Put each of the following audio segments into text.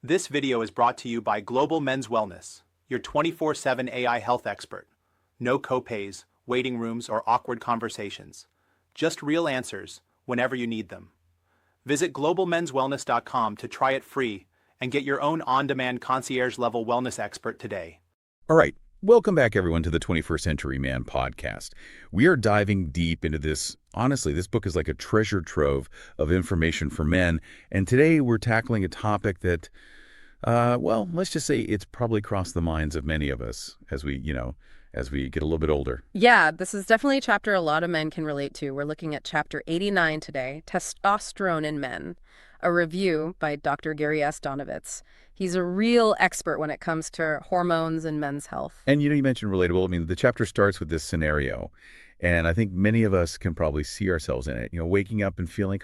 This video is brought to you by Global Men's Wellness, your 24/7 AI health expert. No copays, waiting rooms, or awkward conversations. Just real answers whenever you need them. Visit globalmenswellness.com to try it free and get your own on-demand concierge-level wellness expert today. All right. Welcome back, everyone, to the 21st Century Man podcast. We are diving deep into this. Honestly, this book is like a treasure trove of information for men. And today we're tackling a topic that, let's just say it's probably crossed the minds of many of us as we get a little bit older. Yeah, this is definitely a chapter a lot of men can relate to. We're looking at chapter 89 today, Testosterone in Men, a review by Dr. Gary S. Donovitz. He's a real expert when it comes to hormones and men's health. And you mentioned relatable. I mean, the chapter starts with this scenario, and I think many of us can probably see ourselves in it. Waking up and feeling,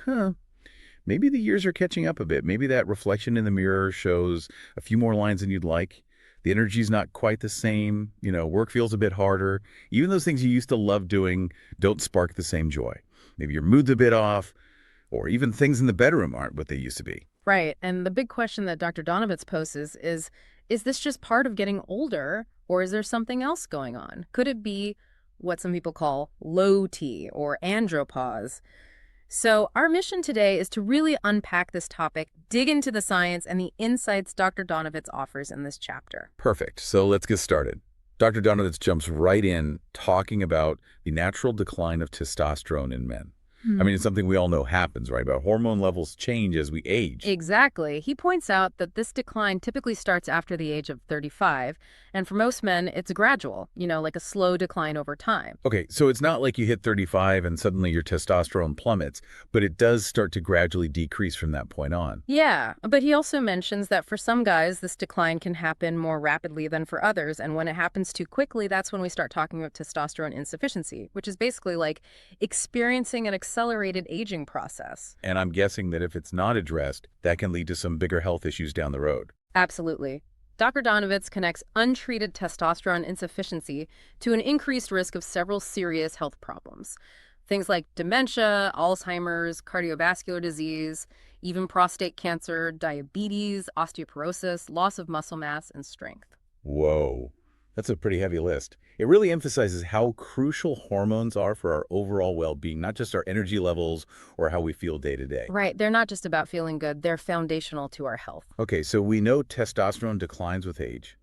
maybe the years are catching up a bit. Maybe that reflection in the mirror shows a few more lines than you'd like. The energy's not quite the same. Work feels a bit harder. Even those things you used to love doing don't spark the same joy. Maybe your mood's a bit off, or even things in the bedroom aren't what they used to be. Right. And the big question that Dr. Donovitz poses is this just part of getting older, or is there something else going on? Could it be what some people call low T or andropause? So our mission today is to really unpack this topic, dig into the science and the insights Dr. Donovitz offers in this chapter. Perfect. So let's get started. Dr. Donovitz jumps right in talking about the natural decline of testosterone in men. I mean, it's something we all know happens, right? But hormone levels change as we age. Exactly. He points out that this decline typically starts after the age of 35, and for most men, it's gradual, like a slow decline over time. Okay, so it's not like you hit 35 and suddenly your testosterone plummets, but it does start to gradually decrease from that point on. Yeah, but he also mentions that for some guys, this decline can happen more rapidly than for others, and when it happens too quickly, that's when we start talking about testosterone insufficiency, which is basically like experiencing an accelerated aging process. And I'm guessing that if it's not addressed, that can lead to some bigger health issues down the road. Absolutely. Dr. Donovitz connects untreated testosterone insufficiency to an increased risk of several serious health problems. Things like dementia, Alzheimer's, cardiovascular disease, even prostate cancer, diabetes, osteoporosis, loss of muscle mass, and strength. Whoa, that's a pretty heavy list. It really emphasizes how crucial hormones are for our overall well-being, not just our energy levels or how we feel day to day. Right. They're not just about feeling good. They're foundational to our health. Okay, so we know testosterone declines with age,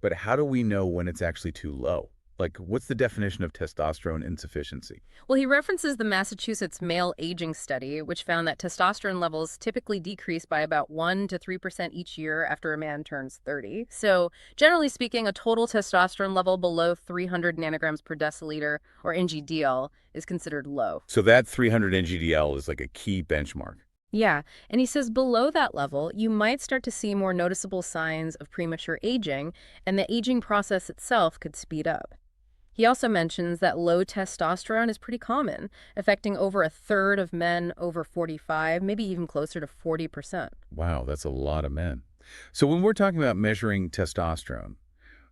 but how do we know when it's actually too low? Like, what's the definition of testosterone insufficiency? Well, he references the Massachusetts Male Aging Study, which found that testosterone levels typically decrease by about 1 to 3% each year after a man turns 30. So, generally speaking, a total testosterone level below 300 nanograms per deciliter, or NGDL, is considered low. So that 300 NGDL is like a key benchmark. Yeah, and he says below that level, you might start to see more noticeable signs of premature aging, and the aging process itself could speed up. He also mentions that low testosterone is pretty common, affecting over a third of men over 45, maybe even closer to 40%. Wow, that's a lot of men. So when we're talking about measuring testosterone,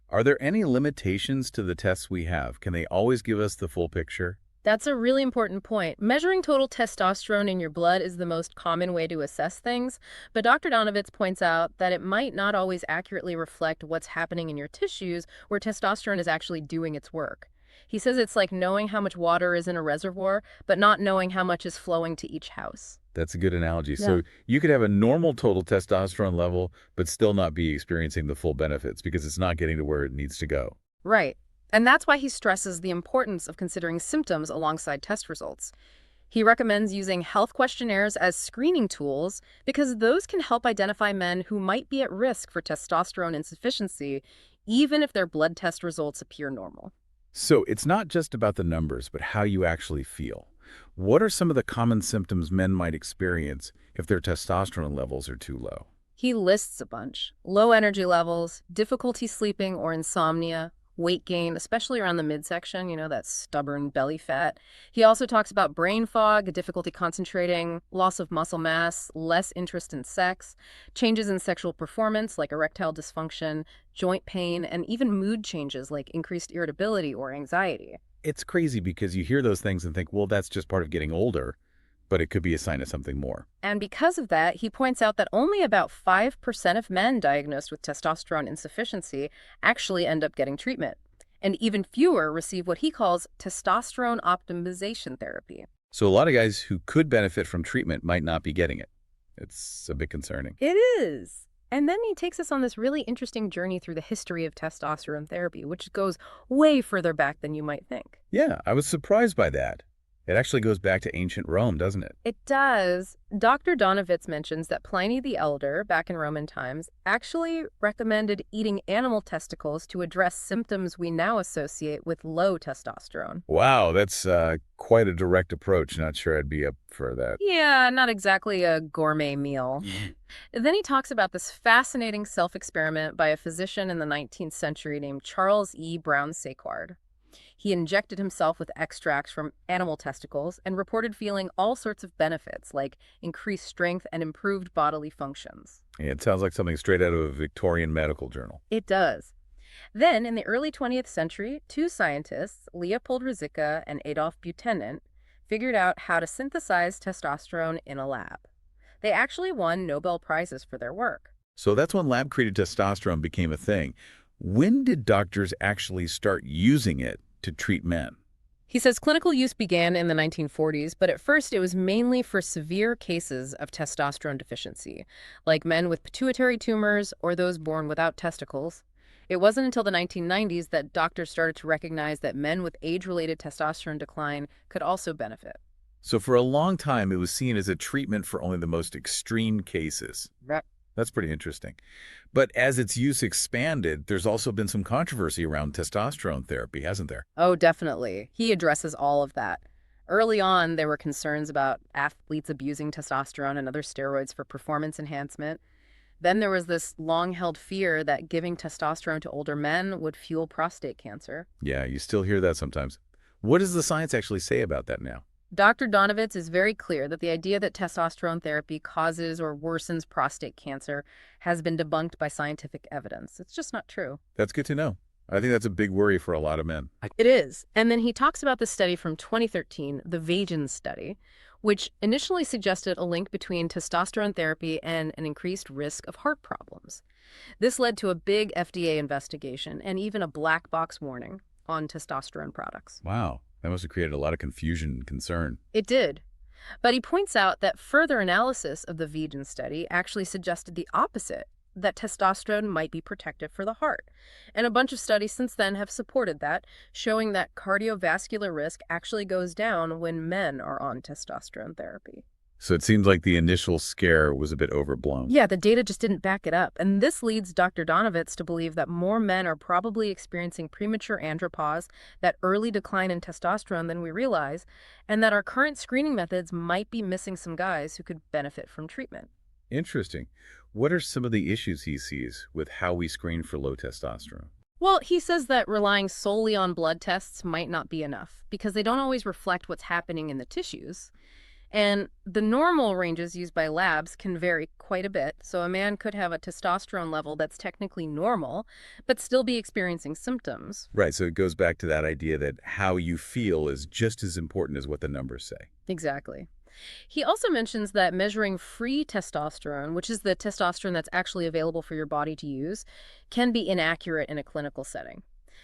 are there any limitations to the tests we have? Can they always give us the full picture? That's a really important point. Measuring total testosterone in your blood is the most common way to assess things, but Dr. Donovitz points out that it might not always accurately reflect what's happening in your tissues where testosterone is actually doing its work. He says it's like knowing how much water is in a reservoir, but not knowing how much is flowing to each house. That's a good analogy. Yeah. So you could have a normal total testosterone level, but still not be experiencing the full benefits because it's not getting to where it needs to go. Right. And that's why he stresses the importance of considering symptoms alongside test results. He recommends using health questionnaires as screening tools because those can help identify men who might be at risk for testosterone insufficiency, even if their blood test results appear normal. So it's not just about the numbers, but how you actually feel. What are some of the common symptoms men might experience if their testosterone levels are too low? He lists a bunch: low energy levels, difficulty sleeping or insomnia, weight gain, especially around the midsection, that stubborn belly fat. He also talks about brain fog, difficulty concentrating, loss of muscle mass, less interest in sex, changes in sexual performance like erectile dysfunction, joint pain, and even mood changes like increased irritability or anxiety. It's crazy because you hear those things and think, well, that's just part of getting older. But it could be a sign of something more. And because of that, he points out that only about 5% of men diagnosed with testosterone insufficiency actually end up getting treatment. And even fewer receive what he calls testosterone optimization therapy. So a lot of guys who could benefit from treatment might not be getting it. It's a bit concerning. It is. And then he takes us on this really interesting journey through the history of testosterone therapy, which goes way further back than you might think. Yeah, I was surprised by that. It actually goes back to ancient Rome, doesn't it? It does. Dr. Donovitz mentions that Pliny the Elder, back in Roman times, actually recommended eating animal testicles to address symptoms we now associate with low testosterone. Wow, that's quite a direct approach. Not sure I'd be up for that. Yeah, not exactly a gourmet meal. Then he talks about this fascinating self-experiment by a physician in the 19th century named Charles E. Brown Séquard. He injected himself with extracts from animal testicles and reported feeling all sorts of benefits, like increased strength and improved bodily functions. Yeah, it sounds like something straight out of a Victorian medical journal. It does. Then, in the early 20th century, two scientists, Leopold Ruzicka and Adolf Buchanan, figured out how to synthesize testosterone in a lab. They actually won Nobel Prizes for their work. So that's when lab-created testosterone became a thing. When did doctors actually start using it to treat men? He says clinical use began in the 1940s, but at first it was mainly for severe cases of testosterone deficiency, like men with pituitary tumors or those born without testicles. It wasn't until the 1990s that doctors started to recognize that men with age-related testosterone decline could also benefit. So for a long time, it was seen as a treatment for only the most extreme cases. Right. That's pretty interesting. But as its use expanded, there's also been some controversy around testosterone therapy, hasn't there? Oh, definitely. He addresses all of that. Early on, there were concerns about athletes abusing testosterone and other steroids for performance enhancement. Then there was this long-held fear that giving testosterone to older men would fuel prostate cancer. Yeah, you still hear that sometimes. What does the science actually say about that now? Dr. Donovitz is very clear that the idea that testosterone therapy causes or worsens prostate cancer has been debunked by scientific evidence. It's just not true. That's good to know. I think that's a big worry for a lot of men. It is. And then he talks about the study from 2013, the VAGEN study, which initially suggested a link between testosterone therapy and an increased risk of heart problems. This led to a big FDA investigation and even a black box warning on testosterone products. Wow, that must have created a lot of confusion and concern. It did. But he points out that further analysis of the VAGEN study actually suggested the opposite, that testosterone might be protective for the heart. And a bunch of studies since then have supported that, showing that cardiovascular risk actually goes down when men are on testosterone therapy. So it seems like the initial scare was a bit overblown. Yeah, the data just didn't back it up. And this leads Dr. Donovitz to believe that more men are probably experiencing premature andropause, that early decline in testosterone than we realize, and that our current screening methods might be missing some guys who could benefit from treatment. Interesting. What are some of the issues he sees with how we screen for low testosterone? Well, he says that relying solely on blood tests might not be enough because they don't always reflect what's happening in the tissues. And the normal ranges used by labs can vary quite a bit. So a man could have a testosterone level that's technically normal, but still be experiencing symptoms. Right, so it goes back to that idea that how you feel is just as important as what the numbers say. Exactly. He also mentions that measuring free testosterone, which is the testosterone that's actually available for your body to use, can be inaccurate in a clinical setting.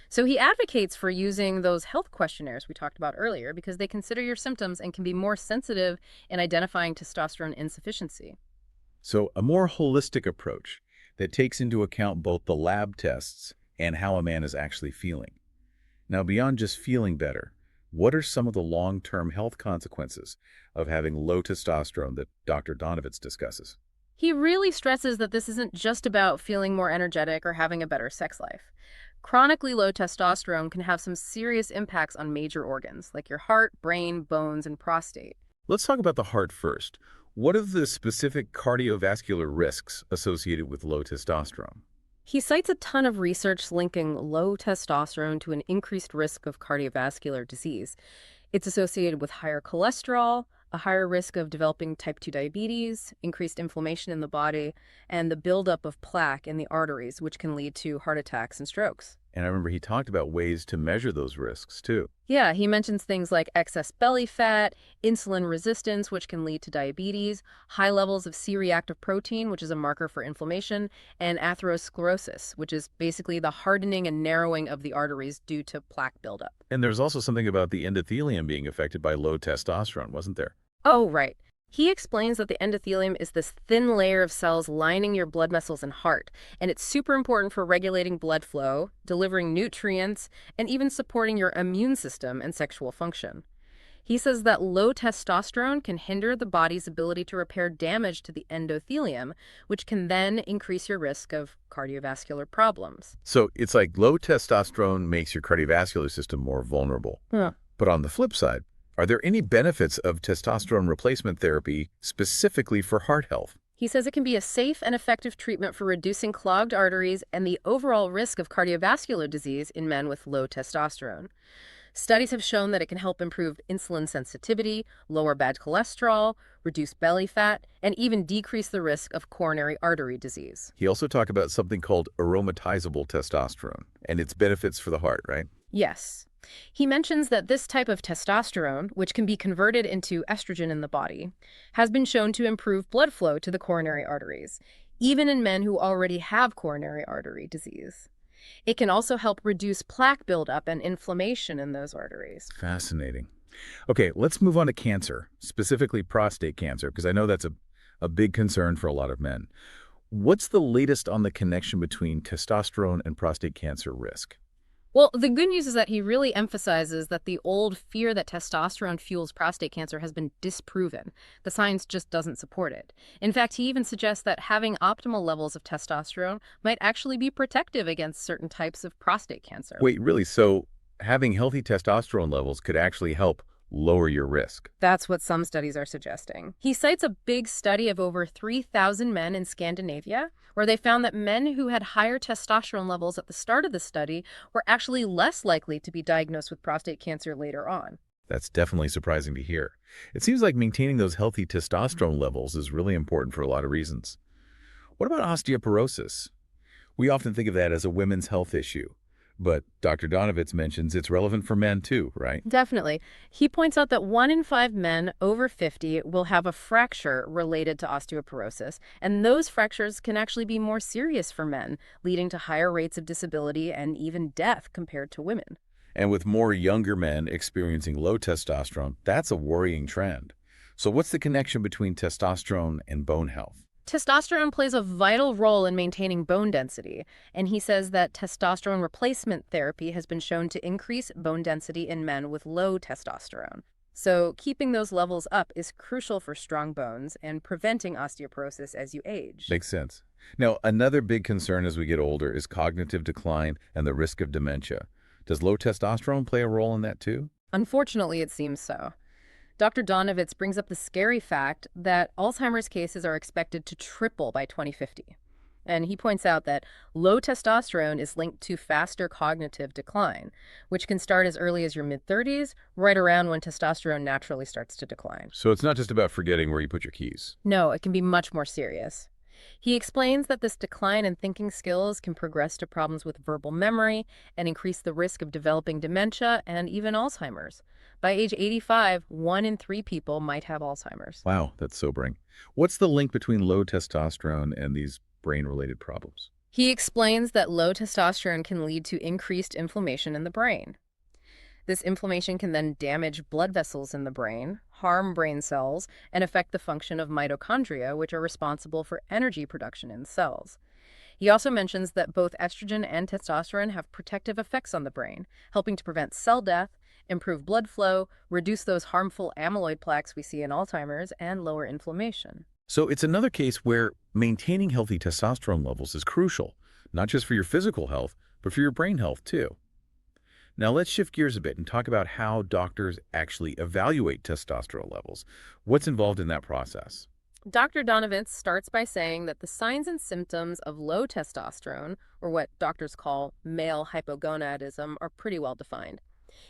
So he advocates for using those health questionnaires we talked about earlier because they consider your symptoms and can be more sensitive in identifying testosterone insufficiency. So a more holistic approach that takes into account both the lab tests and how a man is actually feeling. Now, beyond just feeling better, what are some of the long-term health consequences of having low testosterone that Dr. Donovitz discusses? He really stresses that this isn't just about feeling more energetic or having a better sex life. Chronically low testosterone can have some serious impacts on major organs, like your heart, brain, bones, and prostate. Let's talk about the heart first. What are the specific cardiovascular risks associated with low testosterone? He cites a ton of research linking low testosterone to an increased risk of cardiovascular disease. It's associated with higher cholesterol, a higher risk of developing type 2 diabetes, increased inflammation in the body, and the buildup of plaque in the arteries, which can lead to heart attacks and strokes. And I remember he talked about ways to measure those risks, too. Yeah, he mentions things like excess belly fat, insulin resistance, which can lead to diabetes, high levels of C-reactive protein, which is a marker for inflammation, and atherosclerosis, which is basically the hardening and narrowing of the arteries due to plaque buildup. And there's also something about the endothelium being affected by low testosterone, wasn't there? Oh, right. He explains that the endothelium is this thin layer of cells lining your blood vessels and heart, and it's super important for regulating blood flow, delivering nutrients, and even supporting your immune system and sexual function. He says that low testosterone can hinder the body's ability to repair damage to the endothelium, which can then increase your risk of cardiovascular problems. So it's like low testosterone makes your cardiovascular system more vulnerable. Huh. But on the flip side, are there any benefits of testosterone replacement therapy specifically for heart health? He says it can be a safe and effective treatment for reducing clogged arteries and the overall risk of cardiovascular disease in men with low testosterone. Studies have shown that it can help improve insulin sensitivity, lower bad cholesterol, reduce belly fat, and even decrease the risk of coronary artery disease. He also talked about something called aromatizable testosterone and its benefits for the heart, right? Yes. He mentions that this type of testosterone, which can be converted into estrogen in the body, has been shown to improve blood flow to the coronary arteries, even in men who already have coronary artery disease. It can also help reduce plaque buildup and inflammation in those arteries. Fascinating. Okay, let's move on to cancer, specifically prostate cancer, because I know that's a big concern for a lot of men. What's the latest on the connection between testosterone and prostate cancer risk? Well, the good news is that he really emphasizes that the old fear that testosterone fuels prostate cancer has been disproven. The science just doesn't support it. In fact, he even suggests that having optimal levels of testosterone might actually be protective against certain types of prostate cancer. Wait, really? So having healthy testosterone levels could actually help lower your risk? That's what some studies are suggesting. He cites a big study of over 3,000 men in Scandinavia, where they found that men who had higher testosterone levels at the start of the study were actually less likely to be diagnosed with prostate cancer later on. That's definitely surprising to hear. It seems like maintaining those healthy testosterone levels is really important for a lot of reasons. What about osteoporosis? We often think of that as a women's health issue. But Dr. Donovitz mentions it's relevant for men too, right? Definitely. He points out that 1 in 5 men over 50 will have a fracture related to osteoporosis, and those fractures can actually be more serious for men, leading to higher rates of disability and even death compared to women. And with more younger men experiencing low testosterone, that's a worrying trend. So what's the connection between testosterone and bone health? Testosterone plays a vital role in maintaining bone density, and he says that testosterone replacement therapy has been shown to increase bone density in men with low testosterone. So keeping those levels up is crucial for strong bones and preventing osteoporosis as you age. Makes sense. Now, another big concern as we get older is cognitive decline and the risk of dementia. Does low testosterone play a role in that too? Unfortunately, it seems so. Dr. Donovitz brings up the scary fact that Alzheimer's cases are expected to triple by 2050. And he points out that low testosterone is linked to faster cognitive decline, which can start as early as your mid-30s, right around when testosterone naturally starts to decline. So it's not just about forgetting where you put your keys. No, it can be much more serious. He explains that this decline in thinking skills can progress to problems with verbal memory and increase the risk of developing dementia and even Alzheimer's. By age 85, 1 in 3 people might have Alzheimer's. Wow, that's sobering. What's the link between low testosterone and these brain-related problems? He explains that low testosterone can lead to increased inflammation in the brain. This inflammation can then damage blood vessels in the brain, harm brain cells, and affect the function of mitochondria, which are responsible for energy production in cells. He also mentions that both estrogen and testosterone have protective effects on the brain, helping to prevent cell death, improve blood flow, reduce those harmful amyloid plaques we see in Alzheimer's, and lower inflammation. So it's another case where maintaining healthy testosterone levels is crucial, not just for your physical health, but for your brain health too. Now let's shift gears a bit and talk about how doctors actually evaluate testosterone levels. What's involved in that process? Dr. Donovitz starts by saying that the signs and symptoms of low testosterone, or what doctors call male hypogonadism, are pretty well defined.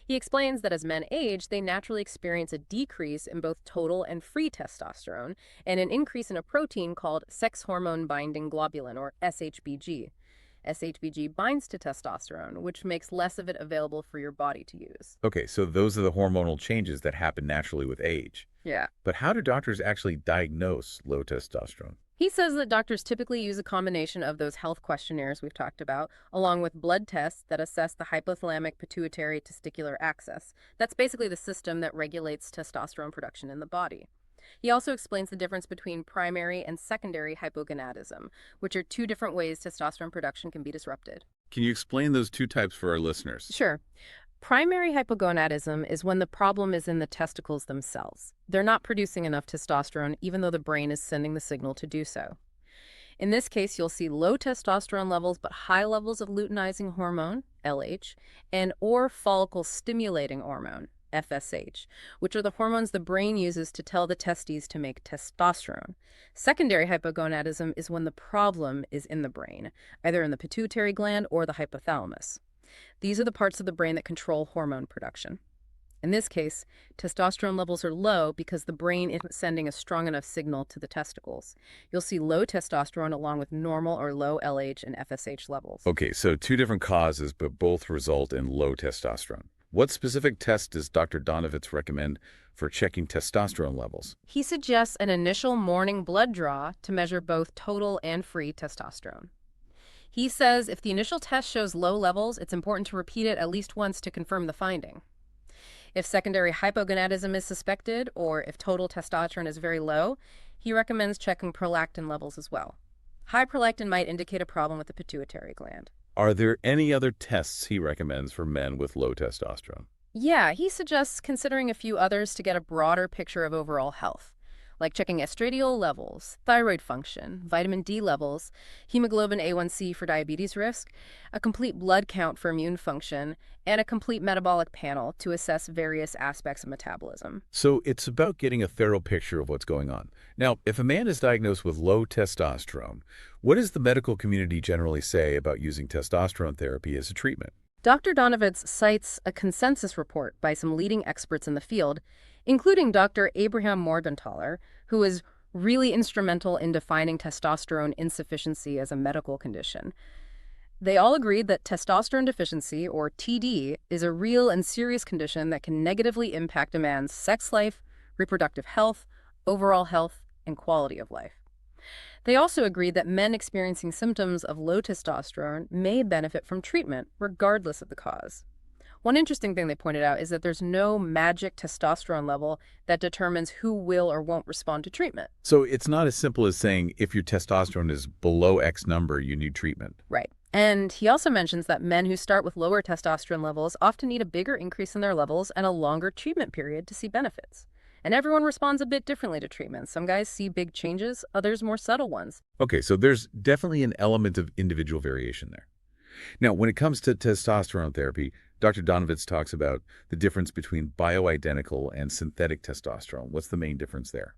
He explains that as men age, they naturally experience a decrease in both total and free testosterone, and an increase in a protein called sex hormone binding globulin, or SHBG. SHBG binds to testosterone, which makes less of it available for your body to use. Okay, so those are the hormonal changes that happen naturally with age. Yeah. But how do doctors actually diagnose low testosterone? He says that doctors typically use a combination of those health questionnaires we've talked about, along with blood tests that assess the hypothalamic pituitary testicular axis. That's basically the system that regulates testosterone production in the body. He also explains the difference between primary and secondary hypogonadism, which are two different ways testosterone production can be disrupted. Can you explain those two types for our listeners? Sure. Primary hypogonadism is when the problem is in the testicles themselves. They're not producing enough testosterone, even though the brain is sending the signal to do so. In this case, you'll see low testosterone levels, but high levels of luteinizing hormone, LH, and or follicle-stimulating hormone, FSH, which are the hormones the brain uses to tell the testes to make testosterone. Secondary hypogonadism is when the problem is in the brain, either in the pituitary gland or the hypothalamus. These are the parts of the brain that control hormone production. In this case, testosterone levels are low because the brain isn't sending a strong enough signal to the testicles. You'll see low testosterone along with normal or low LH and FSH levels. Okay, so two different causes, but both result in low testosterone. What specific test does Dr. Donovitz recommend for checking testosterone levels? He suggests an initial morning blood draw to measure both total and free testosterone. He says if the initial test shows low levels, it's important to repeat it at least once to confirm the finding. If secondary hypogonadism is suspected, or if total testosterone is very low, he recommends checking prolactin levels as well. High prolactin might indicate a problem with the pituitary gland. Are there any other tests he recommends for men with low testosterone? Yeah, he suggests considering a few others to get a broader picture of overall health, like checking estradiol levels, thyroid function, vitamin D levels, hemoglobin A1C for diabetes risk, a complete blood count for immune function, and a complete metabolic panel to assess various aspects of metabolism. So it's about getting a thorough picture of what's going on. Now, if a man is diagnosed with low testosterone, what does the medical community generally say about using testosterone therapy as a treatment? Dr. Donovitz cites a consensus report by some leading experts in the field, including Dr. Abraham Morgenthaler, who is really instrumental in defining testosterone insufficiency as a medical condition. They all agreed that testosterone deficiency, or TD, is a real and serious condition that can negatively impact a man's sex life, reproductive health, overall health, and quality of life. They also agreed that men experiencing symptoms of low testosterone may benefit from treatment, regardless of the cause. One interesting thing they pointed out is that there's no magic testosterone level that determines who will or won't respond to treatment. So it's not as simple as saying if your testosterone is below X number, you need treatment. Right. And he also mentions that men who start with lower testosterone levels often need a bigger increase in their levels and a longer treatment period to see benefits. And everyone responds a bit differently to treatment. Some guys see big changes, others more subtle ones. Okay, so there's definitely an element of individual variation there. Now, when it comes to testosterone therapy, Dr. Donovitz talks about the difference between bioidentical and synthetic testosterone. What's the main difference there?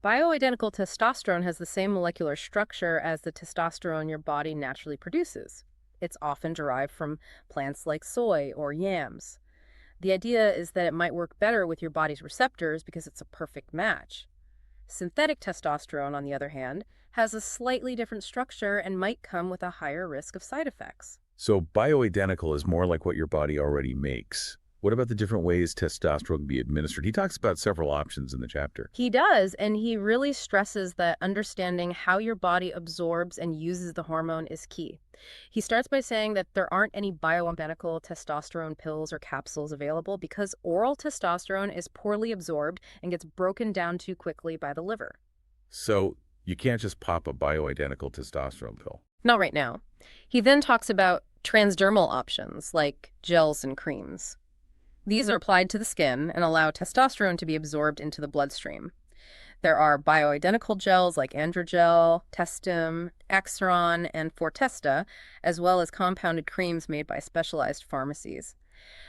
Bioidentical testosterone has the same molecular structure as the testosterone your body naturally produces. It's often derived from plants like soy or yams. The idea is that it might work better with your body's receptors because it's a perfect match. Synthetic testosterone, on the other hand, has a slightly different structure and might come with a higher risk of side effects. So bioidentical is more like what your body already makes. What about the different ways testosterone can be administered? He talks about several options in the chapter. He does, and he really stresses that understanding how your body absorbs and uses the hormone is key. He starts by saying that there aren't any bioidentical testosterone pills or capsules available because oral testosterone is poorly absorbed and gets broken down too quickly by the liver. So you can't just pop a bioidentical testosterone pill. Not right now. He then talks about transdermal options like gels and creams. These are applied to the skin and allow testosterone to be absorbed into the bloodstream. There are bioidentical gels like Androgel, Testim, Axiron, and Fortesta, as well as compounded creams made by specialized pharmacies.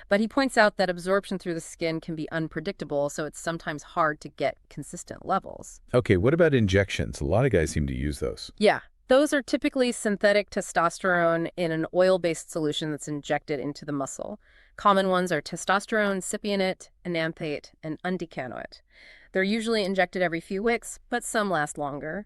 But he points out that absorption through the skin can be unpredictable, so it's sometimes hard to get consistent levels. Okay, what about injections? A lot of guys seem to use those. Yeah, those are typically synthetic testosterone in an oil-based solution that's injected into the muscle. Common ones are testosterone, cypionate, enanthate, and undecanoate. They're usually injected every few weeks, but some last longer.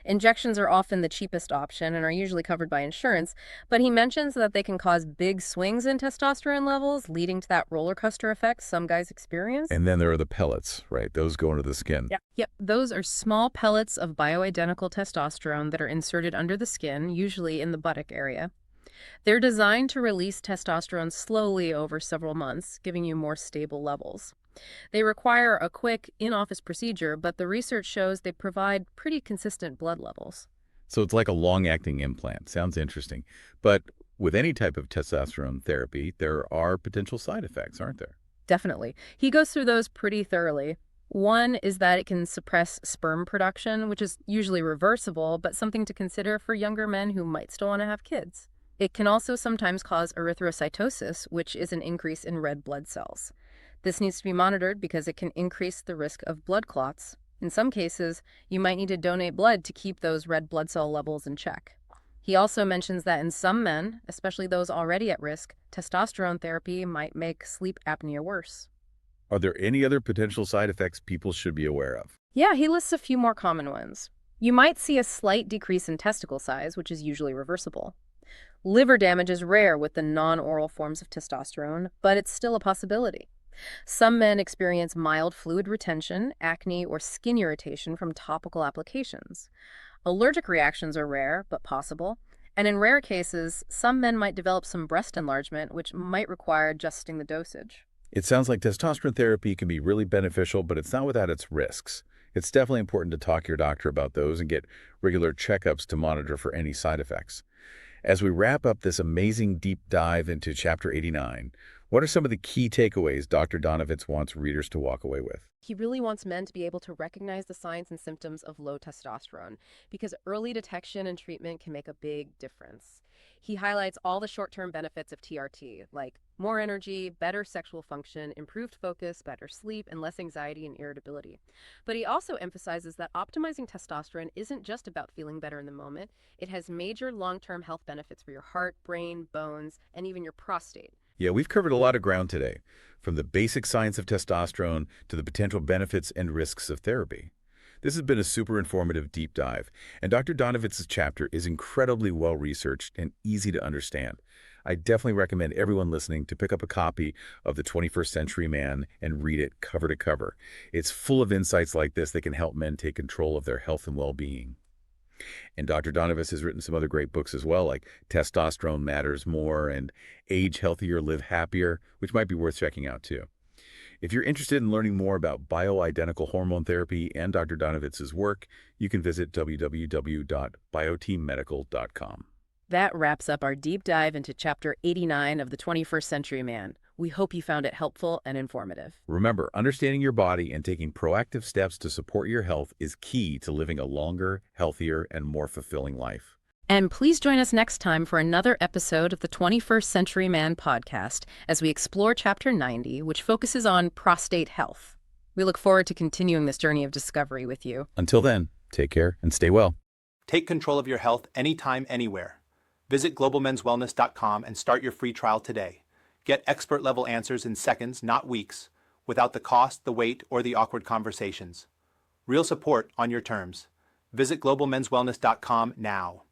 Injections are often the cheapest option and are usually covered by insurance, but he mentions that they can cause big swings in testosterone levels, leading to that roller coaster effect some guys experience. And then there are the pellets, right? Those go into the skin. Yep, those are small pellets of bioidentical testosterone that are inserted under the skin, usually in the buttock area. They're designed to release testosterone slowly over several months, giving you more stable levels. They require a quick, in-office procedure, but the research shows they provide pretty consistent blood levels. So it's like a long-acting implant. Sounds interesting. But with any type of testosterone therapy, there are potential side effects, aren't there? Definitely. He goes through those pretty thoroughly. One is that it can suppress sperm production, which is usually reversible, but something to consider for younger men who might still want to have kids. It can also sometimes cause erythrocytosis, which is an increase in red blood cells. This needs to be monitored because it can increase the risk of blood clots. In some cases, you might need to donate blood to keep those red blood cell levels in check. He also mentions that in some men, especially those already at risk, testosterone therapy might make sleep apnea worse. Are there any other potential side effects people should be aware of? Yeah, he lists a few more common ones. You might see a slight decrease in testicle size, which is usually reversible. Liver damage is rare with the non-oral forms of testosterone, but it's still a possibility. Some men experience mild fluid retention, acne, or skin irritation from topical applications. Allergic reactions are rare, but possible. And in rare cases, some men might develop some breast enlargement, which might require adjusting the dosage. It sounds like testosterone therapy can be really beneficial, but it's not without its risks. It's definitely important to talk to your doctor about those and get regular checkups to monitor for any side effects. As we wrap up this amazing deep dive into Chapter 89, what are some of the key takeaways Dr. Donovitz wants readers to walk away with? He really wants men to be able to recognize the signs and symptoms of low testosterone because early detection and treatment can make a big difference. He highlights all the short-term benefits of TRT, like more energy, better sexual function, improved focus, better sleep, and less anxiety and irritability. But he also emphasizes that optimizing testosterone isn't just about feeling better in the moment. It has major long-term health benefits for your heart, brain, bones, and even your prostate. Yeah, we've covered a lot of ground today, from the basic science of testosterone to the potential benefits and risks of therapy. This has been a super informative deep dive, and Dr. Donovitz's chapter is incredibly well-researched and easy to understand. I definitely recommend everyone listening to pick up a copy of The 21st Century Man and read it cover to cover. It's full of insights like this that can help men take control of their health and well-being. And Dr. Donovitz has written some other great books as well, like Testosterone Matters More and Age Healthier, Live Happier, which might be worth checking out too. If you're interested in learning more about bioidentical hormone therapy and Dr. Donovitz's work, you can visit www.bioteammedical.com. That wraps up our deep dive into Chapter 89 of The 21st Century Man. We hope you found it helpful and informative. Remember, understanding your body and taking proactive steps to support your health is key to living a longer, healthier, and more fulfilling life. And please join us next time for another episode of the 21st Century Man podcast as we explore Chapter 90, which focuses on prostate health. We look forward to continuing this journey of discovery with you. Until then, take care and stay well. Take control of your health anytime, anywhere. Visit globalmenswellness.com and start your free trial today. Get expert-level answers in seconds, not weeks, without the cost, the wait, or the awkward conversations. Real support on your terms. Visit globalmenswellness.com now.